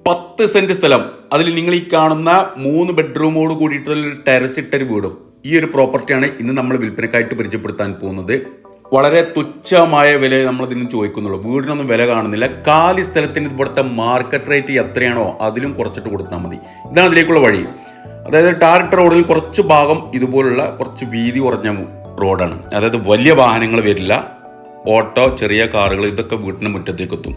10 saint സ്ഥലം, അതിൽ നിങ്ങൾ ഈ കാണുന്ന 3 ബെഡ്റൂമോട് കൂടിയിട്ടുള്ള ടെറസ് ഇട്ടൊരു വീടും ഈ ഒരു പ്രോപ്പർട്ടിയാണ് ഇന്ന് നമ്മൾ വിൽപ്പനക്കായിട്ട് പരിചയപ്പെടുത്താൻ പോകുന്നത്. വളരെ തുച്ഛമായ വില നമ്മൾ ഇതിന് ചോദിക്കുന്നുള്ളൂ. വീടിനൊന്നും വില കാണുന്നില്ല. കാലി സ്ഥലത്തിന് ഇവിടുത്തെ മാർക്കറ്റ് റേറ്റ് എത്രയാണോ അതിലും കുറച്ചിട്ട് കൊടുത്താൽ മതി. ഇതാണ് അതിലേക്കുള്ള വഴി. അതായത് ടാറിട്ട റോഡിൽ കുറച്ച് ഭാഗം ഇതുപോലുള്ള കുറച്ച് വീതി കുറഞ്ഞ റോഡാണ്. അതായത് വലിയ വാഹനങ്ങൾ വരില്ല, ഓട്ടോ, ചെറിയ കാറുകൾ ഇതൊക്കെ വീടിൻ്റെ മുറ്റത്തേക്ക് എത്തും.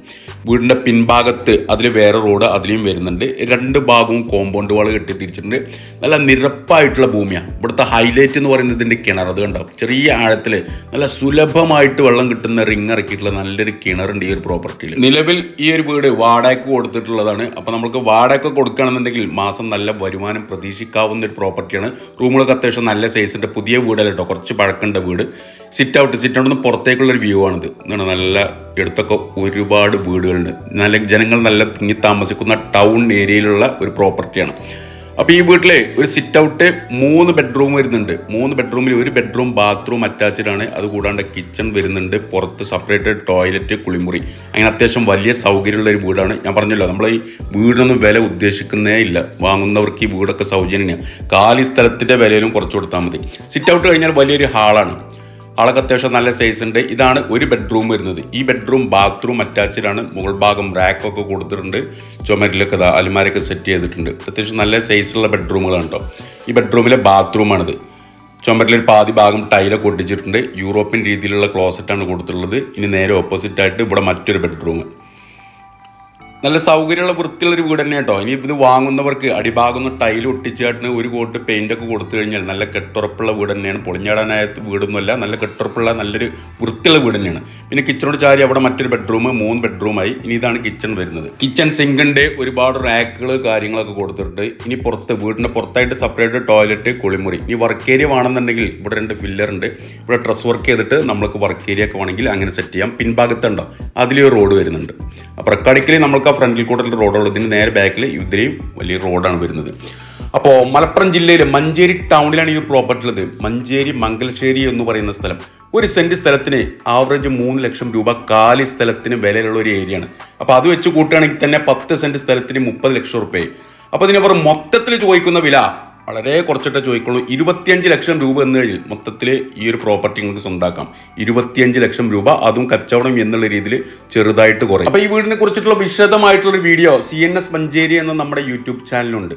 വീടിൻ്റെ പിൻഭാഗത്ത് അതിൽ വേറെ റോഡ് അതിലും വരുന്നുണ്ട്. 2 ഭാഗവും കോമ്പൗണ്ട് വാൾ കെട്ടി തിരിച്ചിട്ടുണ്ട്. നല്ല നിരപ്പായിട്ടുള്ള ഭൂമിയാണ്. ഇവിടുത്തെ ഹൈലൈറ്റ് എന്ന് പറയുന്നത് ഇതിൻ്റെ കിണർ. അത് കണ്ടാവും, ചെറിയ ആഴത്തിൽ നല്ല സുലഭമായിട്ട് വെള്ളം കിട്ടുന്ന റിങ് ഇറക്കിയിട്ടുള്ള നല്ലൊരു കിണറുണ്ട് ഈ ഒരു പ്രോപ്പർട്ടിയിൽ. നിലവിൽ ഈ ഒരു വീട് വാടകയ്ക്ക് കൊടുത്തിട്ടുള്ളതാണ്. അപ്പോൾ നമുക്ക് വാടക കൊടുക്കുകയാണെന്നുണ്ടെങ്കിൽ മാസം നല്ല വരുമാനം പ്രതീക്ഷിക്കാവുന്ന ഒരു പ്രോപ്പർട്ടിയാണ്. റൂമുകളൊക്കെ അത്യാവശ്യം നല്ല സൈസിൻ്റെ പുതിയ വീടല്ല കേട്ടോ, കുറച്ച് പഴക്കേണ്ട വീട്. സിറ്റ് ഔട്ട് നിന്ന് പുറത്തേക്കുള്ളൊരു വ്യൂ ആണിത്. എന്നാണ് നല്ല എടുത്തൊക്കെ ഒരുപാട് വീടുകളുണ്ട്. നല്ല ജനങ്ങൾ നല്ല തിങ്ങി താമസിക്കുന്ന ടൗൺ ഏരിയയിലുള്ള ഒരു പ്രോപ്പർട്ടിയാണ്. അപ്പോൾ ഈ വീട്ടിൽ ഒരു സിറ്റ് ഔട്ട് 3 ബെഡ്റൂം വരുന്നുണ്ട്. 3 ബെഡ്റൂമിൽ 1 ബെഡ്റൂം ബാത്റൂം അറ്റാച്ച്ഡ് ആണ്. അതുകൂടാണ്ട് കിച്ചൺ വരുന്നുണ്ട്, പുറത്ത് സെപ്പറേറ്റ് ടോയ്ലറ്റ്, കുളിമുറി, അങ്ങനെ അത്യാവശ്യം വലിയ സൗകര്യമുള്ള ഒരു വീടാണ്. ഞാൻ പറഞ്ഞല്ലോ, നമ്മൾ ഈ വീടിനൊന്നും വില ഉദ്ദേശിക്കുന്നേ ഇല്ല. വാങ്ങുന്നവർക്ക് ഈ വീടൊക്കെ സൗജന്യമാണ്. കാലി സ്ഥലത്തിൻ്റെ വിലയിലും കുറച്ച് കൊടുത്താൽ മതി. സിറ്റ് ഔട്ട് കഴിഞ്ഞാൽ വലിയൊരു ഹാളാണ്. ആളൊക്കെ അത്യാവശ്യം നല്ല സൈസ് ഉണ്ട്. ഇതാണ് 1 ബെഡ്റൂം വരുന്നത്. ഈ ബെഡ്റൂം ബാത്റൂം അറ്റാച്ച്ഡ് ആണ്. മുകൾ ഭാഗം റാക്കൊക്കെ കൊടുത്തിട്ടുണ്ട്. ചുമരിലൊക്കെ അലമാരൊക്കെ സെറ്റ് ചെയ്തിട്ടുണ്ട്. അത്യാവശ്യം നല്ല സൈസുള്ള ബെഡ്റൂമുകളാണ് കേട്ടോ. ഈ ബെഡ്റൂമിലെ ബാത്റൂമാണിത്. ചുമരിലൊരു പാതി ഭാഗം ടൈലൊക്കെ ഒട്ടിച്ചിട്ടുണ്ട്. യൂറോപ്യൻ രീതിയിലുള്ള ക്ലോസറ്റാണ് കൊടുത്തിട്ടുള്ളത്. ഇനി നേരെ ഓപ്പോസിറ്റായിട്ട് ഇവിടെ മറ്റൊരു ബെഡ്റൂം. നല്ല സൗകര്യമുള്ള വൃത്തിയുള്ളൊരു വീട് തന്നെ കേട്ടോ. ഇനി ഇത് വാങ്ങുന്നവർക്ക് അടിഭാഗം ടൈൽ ഒട്ടിച്ചാട്ടിന് ഒരു കോട്ട് പെയിൻ്റൊക്കെ കൊടുത്തു കഴിഞ്ഞാൽ നല്ല കെട്ടുറപ്പുള്ള വീട് തന്നെയാണ്. പൊളിഞ്ഞാടാനായ വീടൊന്നുമല്ല, നല്ല കെട്ടുറപ്പുള്ള നല്ലൊരു വൃത്തിയുള്ള വീട് തന്നെയാണ്. പിന്നെ കിച്ചണോട് ചാരി അവിടെ മറ്റൊരു ബെഡ്റൂം, 3 ബെഡ്റൂമായി. ഇനി ഇതാണ് കിച്ചൺ വരുന്നത്. കിച്ചൺ സിങ്കിൻ്റെ ഒരുപാട് റാക്കുകൾ കാര്യങ്ങളൊക്കെ കൊടുത്തിട്ടുണ്ട്. ഇനി വീടിൻ്റെ പുറത്തായിട്ട് സെപ്പറേറ്റ് ടോയ്ലറ്റ്, കുളിമുറി. ഇനി വർക്ക് ഏരിയ വേണമെന്നുണ്ടെങ്കിൽ ഇവിടെ 2 പില്ലറുണ്ട്. ഇവിടെ ഡ്രസ് വർക്ക് ചെയ്തിട്ട് നമ്മൾക്ക് വർക്ക് ഏരിയ ഒക്കെ വേണമെങ്കിൽ അങ്ങനെ സെറ്റ് ചെയ്യാം. പിൻഭാഗത്തുണ്ടോ അതിലൊരു റോഡ് വരുന്നുണ്ട്. അപ്പോൾ റെക്കാർഡിക്കലി നമ്മൾക്ക് ഫ്രണ്ടിൽ കൂടെ റോഡുള്ളത്. ഇതിന് നേരെ ബാക്കിൽ ഇതിലെയും വലിയ റോഡാണ് വരുന്നത്. അപ്പോൾ മലപ്പുറം ജില്ലയിൽ മഞ്ചേരി ടൗണിലാണ് ഈ പ്രോപ്പർട്ടി ഉള്ളത്. മഞ്ചേരി മംഗലശ്ശേരി എന്ന് പറയുന്ന സ്ഥലം. 1 സെന്റ് സ്ഥലത്തിന് ആവറേജ് 3 ലക്ഷം രൂപ കാലി സ്ഥലത്തിന് വിലയുള്ള ഒരു ഏരിയയാണ്. അപ്പോൾ അത് വെച്ച് കൂട്ടുകയാണെങ്കിൽ തന്നെ 10 സെന്റ് സ്ഥലത്തിന് 30 ലക്ഷം റുപ്യ. അപ്പോൾ ഇതിനവർ മൊത്തത്തിൽ ചോദിക്കുന്ന വില വളരെ കുറച്ചിട്ടേ ചോദിക്കുള്ളൂ. 25 ലക്ഷം രൂപ എന്ന് കഴിഞ്ഞാൽ മൊത്തത്തിൽ ഈ ഒരു പ്രോപ്പർട്ടി നിങ്ങൾക്ക് സ്വന്തമാക്കാം. 25 ലക്ഷം രൂപ, അതും കച്ചവടം എന്നുള്ള രീതിയിൽ ചെറുതായിട്ട് കുറയും. അപ്പോൾ ഈ വീടിനെ കുറിച്ചിട്ടുള്ള വിശദമായിട്ടുള്ള വീഡിയോ CNS മഞ്ചേരി എന്ന നമ്മുടെ യൂട്യൂബ് ചാനലുണ്ട്.